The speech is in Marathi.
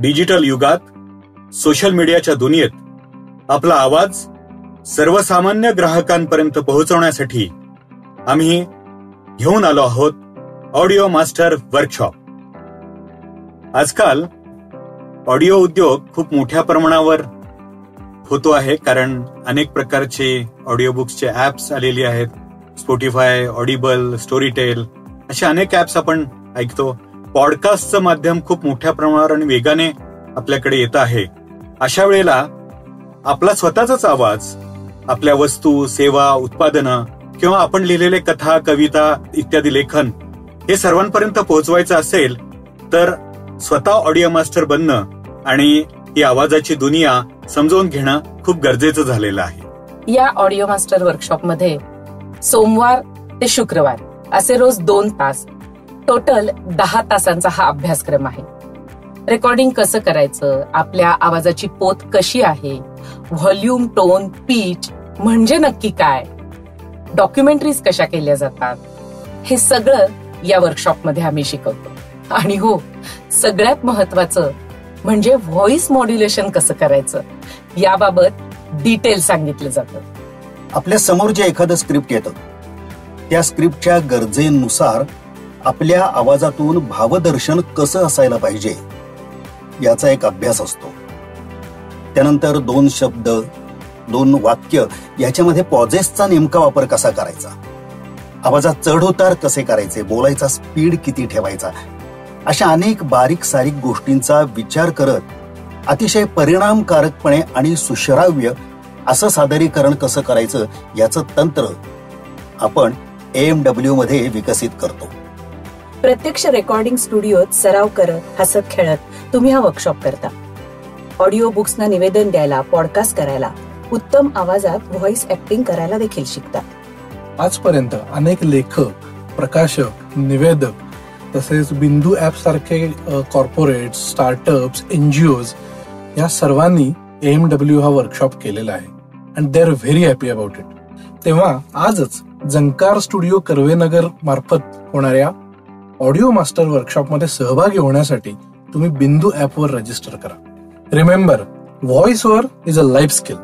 डिजिटल युगात सोशल मीडियाच्या दुनियेत आपला आवाज सर्वसामान्य ग्राहकांपर्यंत पोहोचवण्यासाठी आम्ही घेऊन आलो आहोत ऑडिओ मास्टर वर्कशॉप. आजकाल ऑडिओ उद्योग खूप मोठ्या प्रमाणावर होतो आहे, कारण अनेक प्रकारचे ऑडिओ बुक्सचे ऍप्स आलेले आहेत. स्पॉटिफाय, ऑडिबल, स्टोरीटेल असे अनेक ऍप्स आपण ऐकतो. पॉडकास्टचं माध्यम खूप मोठ्या प्रमाणावर आणि वेगाने आपल्याकडे येत आहे. अशा वेळेला आपला स्वतःचाच आवाज आपल्या वस्तू, सेवा, उत्पादनं किंवा आपण लिहिलेले कथा, कविता इत्यादी लेखन हे सर्वांपर्यंत पोहोचवायचं असेल तर स्वतः ऑडिओ मास्टर बनणं आणि ही आवाजाची दुनिया समजून घेणं खूप गरजेचं झालेलं आहे. या ऑडिओ मास्टर वर्कशॉपमध्ये सोमवार ते शुक्रवार असे रोज 2 तास, टोटल 10 तासांचा हा अभ्यासक्रम आहे. रेकॉर्डिंग कसं करायचं, आपल्या आवाजाची पोत कशी आहे, व्हॉल्यूम, टोन, पीच म्हणजे नक्की काय, डॉक्युमेंटरीज कशा केल्या जातात, हे सगळं या वर्कशॉपमध्ये आम्ही शिकवतो. आणि हो, सगळ्यात महत्वाचं म्हणजे व्हॉइस मॉड्युलेशन कसं करायचं याबाबत डिटेल सांगितलं जातं. आपल्या समोर जे एखादं स्क्रिप्ट येतं त्या स्क्रिप्टच्या गरजेनुसार आपल्या आवाजातून भावदर्शन कसं असायला पाहिजे याचा एक अभ्यास असतो. त्यानंतर 2 शब्द, 2 वाक्य याच्यामध्ये पॉजेसचा नेमका वापर कसा करायचा, आवाजात चढ उतार कसे करायचे, बोलायचा स्पीड किती ठेवायचा, अशा अनेक बारीक सारीक गोष्टींचा विचार करत अतिशय परिणामकारकपणे आणि सुश्राव्य असं सादरीकरण कसं करायचं याचं तंत्र आपण AMW मध्ये विकसित करतो. प्रत्यक्ष रेकॉर्डिंग स्टुडिओत सराव करत हसत खेळत तुम्ही हा वर्कशॉप करता. ऑडिओ बुक्सना निवेदन द्यायला, पॉडकास्ट करायला, उत्तम आवाजात व्हॉइस ऍक्टिंग करायला देखील शिकता. आजपर्यंत अनेक लेखक, प्रकाशक, निवेदक तसेच बिंदू ऍप सारखे कॉर्पोरेट, स्टार्टअप्स, NGOs या सर्वांनी AMW हा वर्कशॉप केलेला आहे and they are very happy about it. तेव्हा आजच झंकार स्टुडिओ कर्वेनगर मार्फत होणाऱ्या ऑडिओ मास्टर वर्कशॉपमध्ये सहभागी होण्यासाठी तुम्ही बिंदू ऍपवर रजिस्टर करा. Remember, voice over is a life skill.